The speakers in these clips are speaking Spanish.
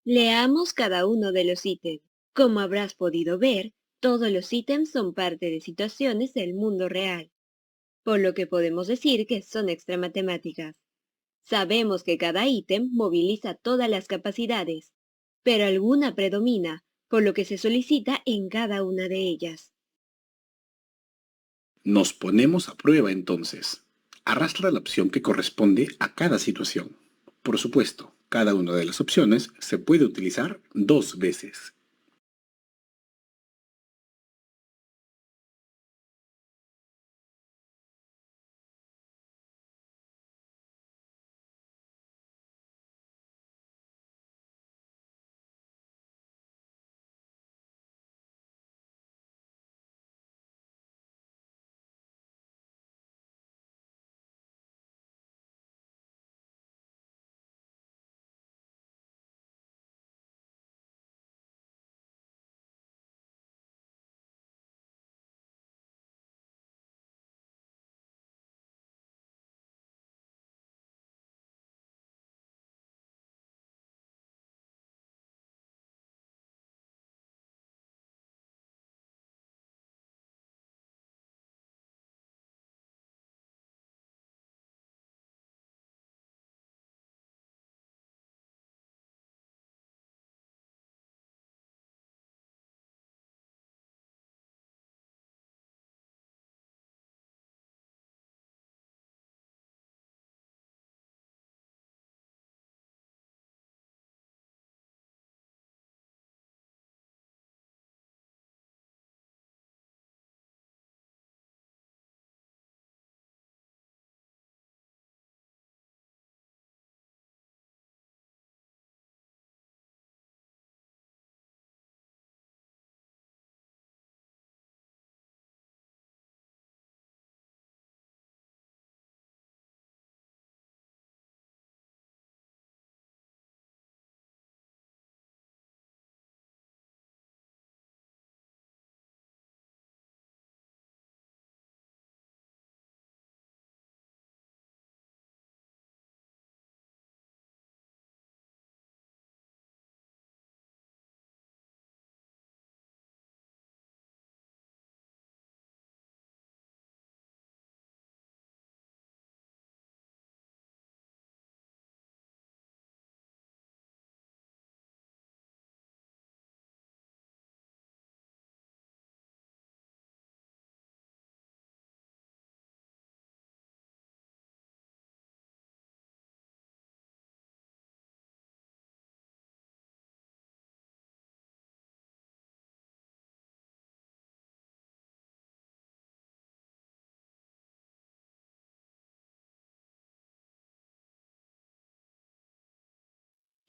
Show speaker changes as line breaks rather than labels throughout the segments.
Leamos cada uno de los ítems. Como habrás podido ver, todos los ítems son parte de situaciones del mundo real, por lo que podemos decir que son extramatemáticas. Sabemos que cada ítem moviliza todas las capacidades, pero alguna predomina, por lo que se solicita en cada una de ellas.
Nos ponemos a prueba entonces. Arrastra la opción que corresponde a cada situación. Por supuesto, cada una de las opciones se puede utilizar 2 veces.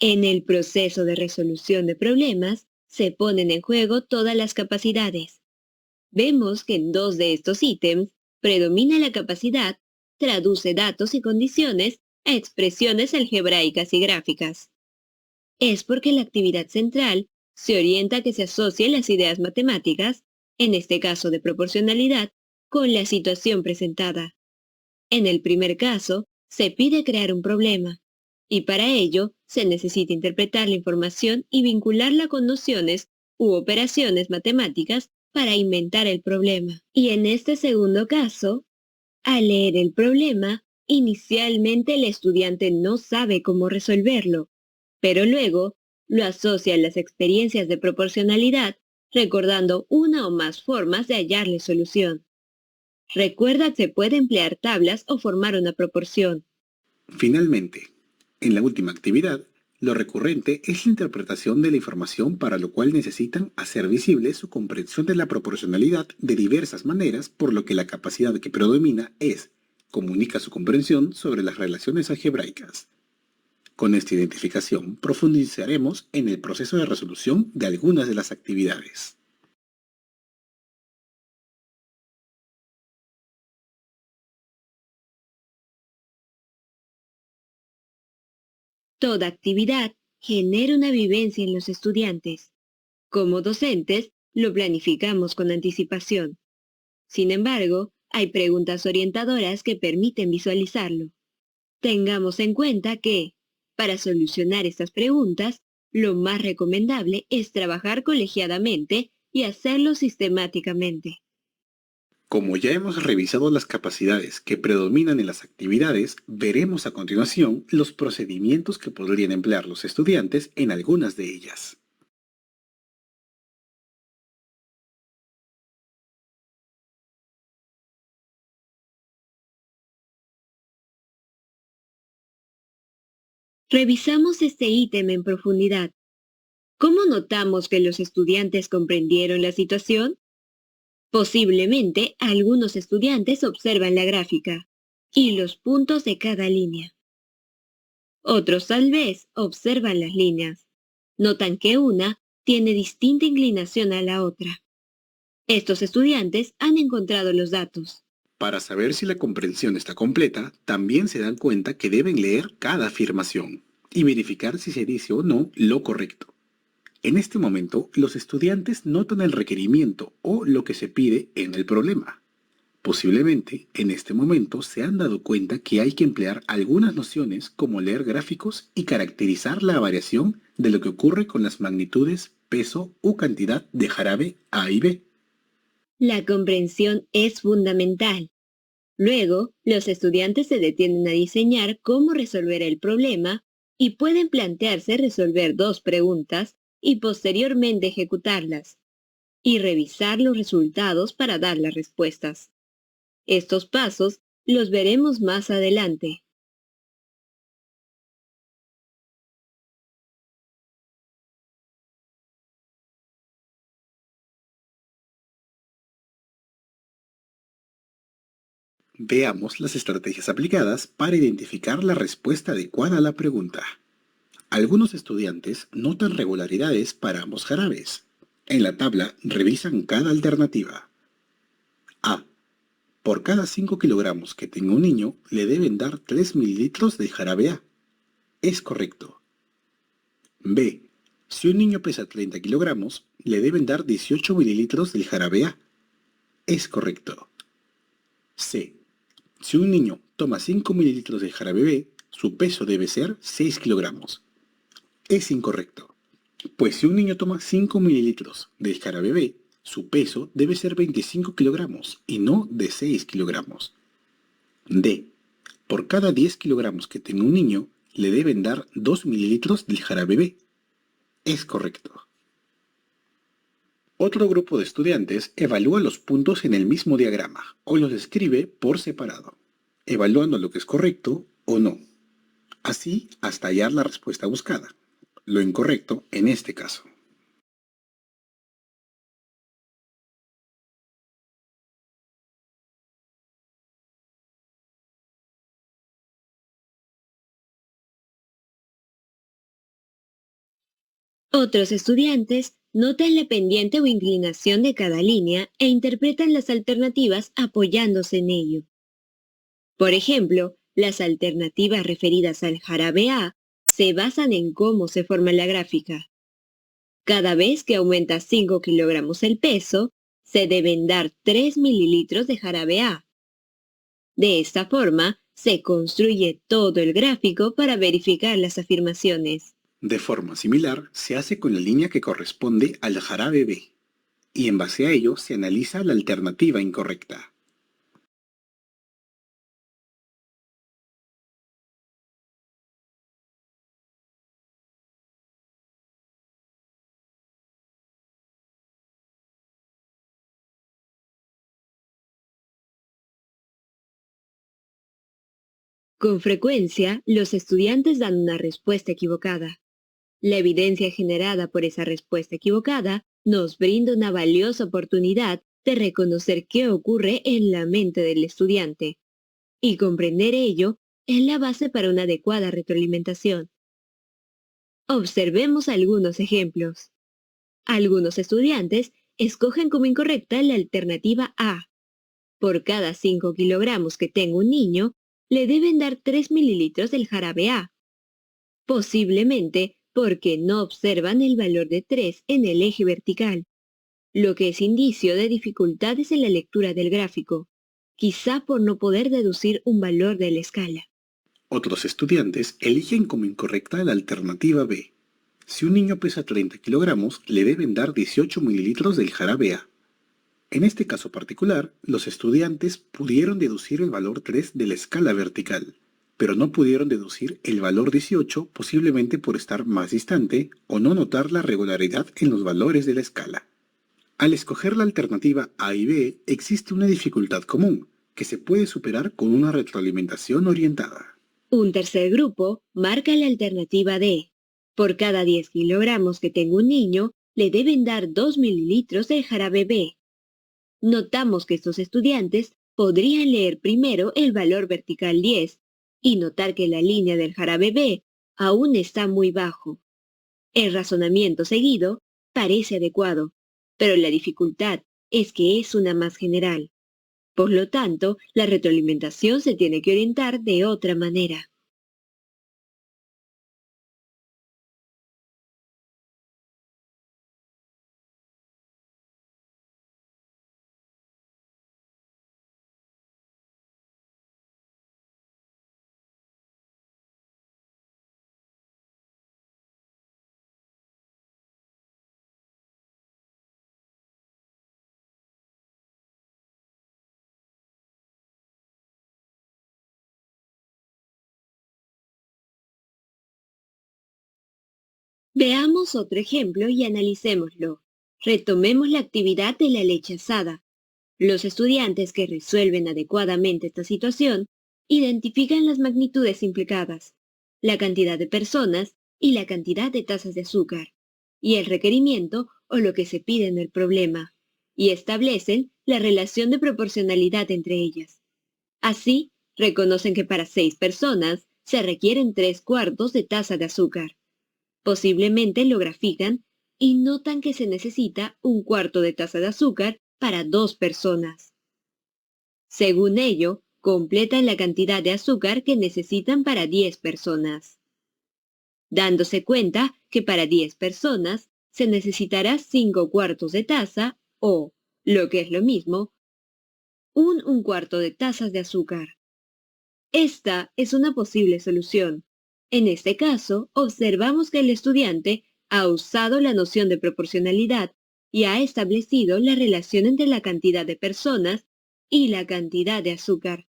En el proceso de resolución de problemas, se ponen en juego todas las capacidades. Vemos que en 2 de estos ítems predomina la capacidad, traduce datos y condiciones a expresiones algebraicas y gráficas. Es porque la actividad central se orienta a que se asocien las ideas matemáticas, en este caso de proporcionalidad, con la situación presentada. En el primer caso, se pide crear un problema, y para ello se necesita interpretar la información y vincularla con nociones u operaciones matemáticas para inventar el problema. Y en este segundo caso, al leer el problema, inicialmente el estudiante no sabe cómo resolverlo, pero luego lo asocia a las experiencias de proporcionalidad, recordando una o más formas de hallarle solución. Recuerda que se puede emplear tablas o formar una proporción.
Finalmente, en la última actividad, lo recurrente es la interpretación de la información para lo cual necesitan hacer visible su comprensión de la proporcionalidad de diversas maneras, por lo que la capacidad que predomina es comunica su comprensión sobre las relaciones algebraicas. Con esta identificación profundizaremos en el proceso de resolución de algunas de las actividades.
Toda actividad genera una vivencia en los estudiantes. Como docentes, lo planificamos con anticipación. Sin embargo, Hay preguntas orientadoras que permiten visualizarlo. Tengamos en cuenta que, para solucionar estas preguntas, lo más recomendable es trabajar colegiadamente y hacerlo sistemáticamente.
Como ya hemos revisado las capacidades que predominan en las actividades, veremos a continuación los procedimientos que podrían emplear los estudiantes en algunas de ellas.
Revisamos este ítem en profundidad. ¿Cómo notamos que los estudiantes comprendieron la situación? Posiblemente algunos estudiantes observan la gráfica y los puntos de cada línea. Otros tal vez observan las líneas. Notan que una tiene distinta inclinación a la otra. Estos estudiantes han encontrado los datos.
Para saber si la comprensión está completa, también se dan cuenta que deben leer cada afirmación y verificar si se dice o no lo correcto. En este momento, los estudiantes notan el requerimiento o lo que se pide en el problema. Posiblemente, en este momento se han dado cuenta que hay que emplear algunas nociones como leer gráficos y caracterizar la variación de lo que ocurre con las magnitudes, peso u cantidad de jarabe A y B.
La comprensión es fundamental. Luego, los estudiantes se detienen a diseñar cómo resolver el problema y pueden plantearse resolver dos preguntas y posteriormente ejecutarlas, y revisar los resultados para dar las respuestas. Estos pasos los veremos más adelante.
Veamos las estrategias aplicadas para identificar la respuesta adecuada a la pregunta. Algunos estudiantes notan regularidades para ambos jarabes. En la tabla revisan cada alternativa. A. Por cada 5 kilogramos que tenga un niño, le deben dar 3 mililitros de jarabe A. Es correcto. B. Si un niño pesa 30 kilogramos, le deben dar 18 mililitros del jarabe A. Es correcto. C. Si un niño toma 5 mililitros de jarabe B, su peso debe ser 6 kilogramos. Es incorrecto, pues si un niño toma 5 mililitros de jarabe B, su peso debe ser 25 kilogramos y no de 6 kilogramos. D. Por cada 10 kilogramos que tenga un niño, le deben dar 2 mililitros del jarabe B. Es correcto. Otro grupo de estudiantes evalúa los puntos en el mismo diagrama o los escribe por separado, evaluando lo que es correcto o no. Así hasta hallar la respuesta buscada, lo incorrecto en este caso.
Otros estudiantes notan la pendiente o inclinación de cada línea e interpretan las alternativas apoyándose en ello. Por ejemplo, las alternativas referidas al jarabe A se basan en cómo se forma la gráfica. Cada vez que aumenta 5 kilogramos el peso, se deben dar 3 mililitros de jarabe A. De esta forma, se construye todo el gráfico para verificar las afirmaciones.
De forma similar, se hace con la línea que corresponde al jarabe B, y en base a ello se analiza la alternativa incorrecta.
Con frecuencia, los estudiantes dan una respuesta equivocada. La evidencia generada por esa respuesta equivocada nos brinda una valiosa oportunidad de reconocer qué ocurre en la mente del estudiante. Y comprender ello es la base para una adecuada retroalimentación. Observemos algunos ejemplos. Algunos estudiantes escogen como incorrecta la alternativa A. Por cada 5 kilogramos que tenga un niño, le deben dar 3 mililitros del jarabe A. Posiblemente porque no observan el valor de 3 en el eje vertical, lo que es indicio de dificultades en la lectura del gráfico. quizá por no poder deducir un valor de la escala.
Otros estudiantes eligen como incorrecta la alternativa B. Si un niño pesa 30 kilogramos, le deben dar 18 mililitros del jarabe A. En este caso particular, los estudiantes pudieron deducir el valor 3 de la escala vertical, pero no pudieron deducir el valor 18, posiblemente por estar más distante o no notar la regularidad en los valores de la escala. Al escoger la alternativa A y B, existe una dificultad común, que se puede superar con una retroalimentación orientada.
Un tercer grupo marca la alternativa D. Por cada 10 kilogramos que tenga un niño, le deben dar 2 mililitros del jarabe B. Notamos que estos estudiantes podrían leer primero el valor vertical 10 y notar que la línea del jarabe B aún está muy bajo. El razonamiento seguido parece adecuado, pero la dificultad es que es una más general. Por lo tanto, la retroalimentación se tiene que orientar de otra manera. Veamos otro ejemplo y analicémoslo. Retomemos la actividad de la leche asada. Los estudiantes que resuelven adecuadamente esta situación identifican las magnitudes implicadas, la cantidad de personas y la cantidad de tazas de azúcar, y el requerimiento o lo que se pide en el problema, y establecen la relación de proporcionalidad entre ellas. Así, reconocen que para 6 personas se requieren 3/4 de taza de azúcar. Posiblemente lo grafican y notan que se necesita 1/4 de taza de azúcar para 2 personas. Según ello, completan la cantidad de azúcar que necesitan para 10 personas, dándose cuenta que para 10 personas se necesitará 5/4 de taza o, lo que es lo mismo, 1/4 de tazas de azúcar. Esta es una posible solución. En este caso, observamos que el estudiante ha usado la noción de proporcionalidad y ha establecido la relación entre la cantidad de personas y la cantidad de azúcar,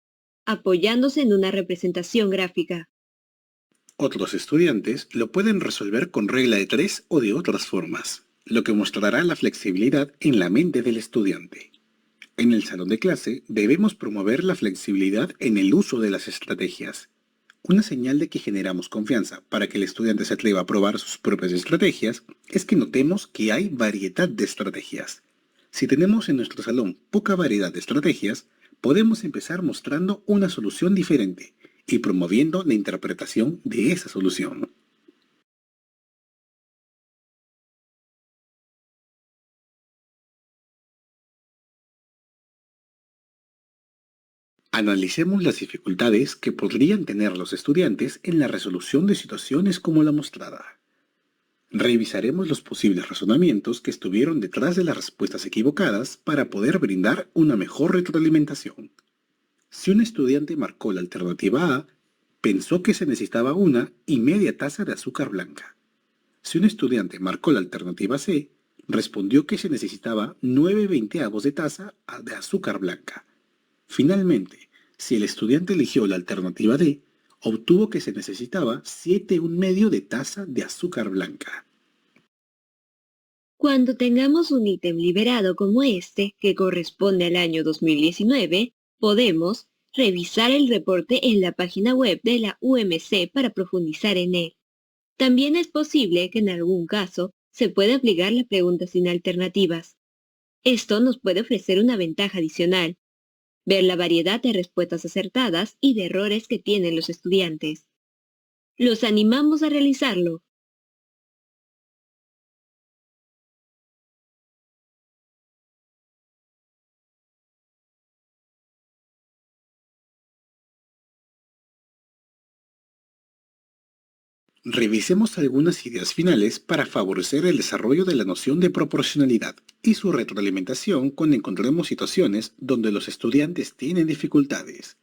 apoyándose en una representación gráfica.
Otros estudiantes lo pueden resolver con regla de 3 o de otras formas, lo que mostrará la flexibilidad en la mente del estudiante. En el salón de clase debemos promover la flexibilidad en el uso de las estrategias. Una señal de que generamos confianza para que el estudiante se atreva a probar sus propias estrategias es que notemos que hay variedad de estrategias. Si tenemos en nuestro salón poca variedad de estrategias, podemos empezar mostrando una solución diferente y promoviendo la interpretación de esa solución. Analicemos las dificultades que podrían tener los estudiantes en la resolución de situaciones como la mostrada. Revisaremos los posibles razonamientos que estuvieron detrás de las respuestas equivocadas para poder brindar una mejor retroalimentación. Si un estudiante marcó la alternativa A, pensó que se necesitaba una y media taza de azúcar blanca. Si un estudiante marcó la alternativa C, respondió que se necesitaba 9/20 de taza de azúcar blanca. Finalmente, si el estudiante eligió la alternativa D, obtuvo que se necesitaba 7/1 de taza de azúcar blanca.
Cuando tengamos un ítem liberado como este, que corresponde al año 2019, podemos revisar el reporte en la página web de la UMC para profundizar en él. También es posible que en algún caso se pueda aplicar la pregunta sin alternativas. Esto nos puede ofrecer una ventaja adicional, ver la variedad de respuestas acertadas y de errores que tienen los estudiantes. Los animamos a realizarlo.
Revisemos algunas ideas finales para favorecer el desarrollo de la noción de proporcionalidad y su retroalimentación cuando encontremos situaciones donde los estudiantes tienen dificultades.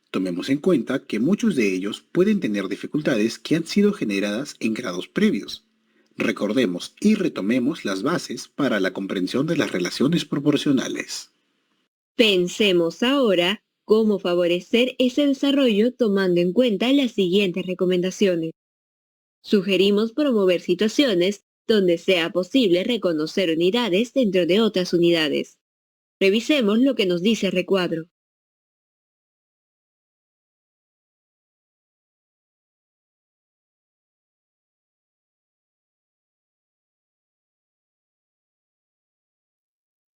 Tomemos en cuenta que muchos de ellos pueden tener dificultades que han sido generadas en grados previos. Recordemos y retomemos las bases para la comprensión de las relaciones proporcionales.
Pensemos ahora cómo favorecer ese desarrollo tomando en cuenta las siguientes recomendaciones. Sugerimos promover situaciones donde sea posible reconocer unidades dentro de otras unidades. Revisemos lo que nos dice el recuadro.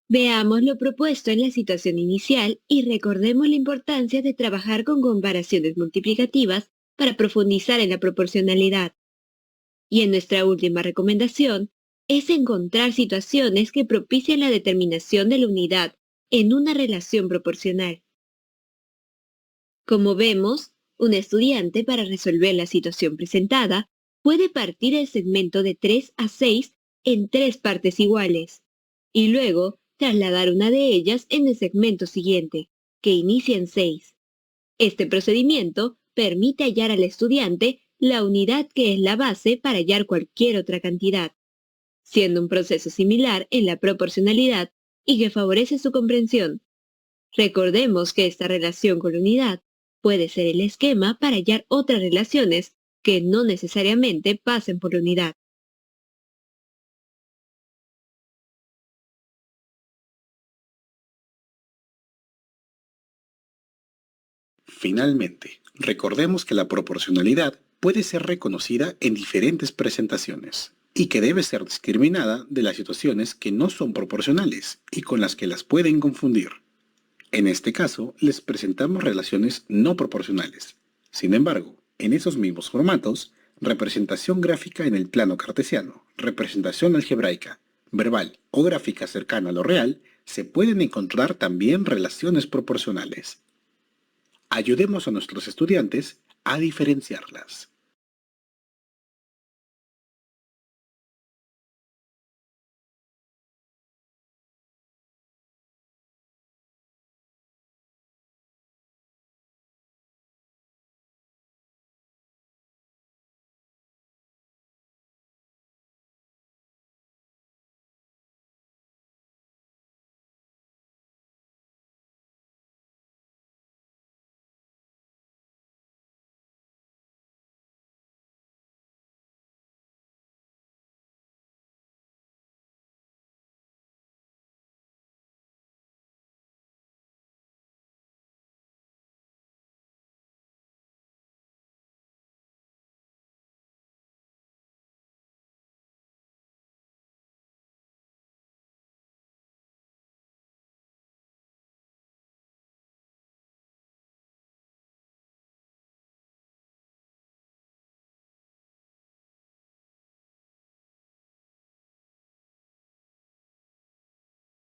Veamos lo propuesto en la situación inicial y recordemos la importancia de trabajar con comparaciones multiplicativas para profundizar en la proporcionalidad. Y en nuestra última recomendación es encontrar situaciones que propicien la determinación de la unidad en una relación proporcional. Como vemos, un estudiante para resolver la situación presentada puede partir el segmento de 3 a 6 en 3 partes iguales y luego trasladar una de ellas en el segmento siguiente, que inicia en 6. Este procedimiento permite hallar al estudiante la unidad que es la base para hallar cualquier otra cantidad, siendo un proceso similar en la proporcionalidad y que favorece su comprensión. Recordemos que esta relación con la unidad puede ser el esquema para hallar otras relaciones que no necesariamente pasen por la unidad.
Finalmente, recordemos que la proporcionalidad puede ser reconocida en diferentes presentaciones y que debe ser discriminada de las situaciones que no son proporcionales y con las que las pueden confundir. En este caso, les presentamos relaciones no proporcionales. Sin embargo, en esos mismos formatos, representación gráfica en el plano cartesiano, representación algebraica, verbal o gráfica cercana a lo real, se pueden encontrar también relaciones proporcionales. Ayudemos a nuestros estudiantes a diferenciarlas.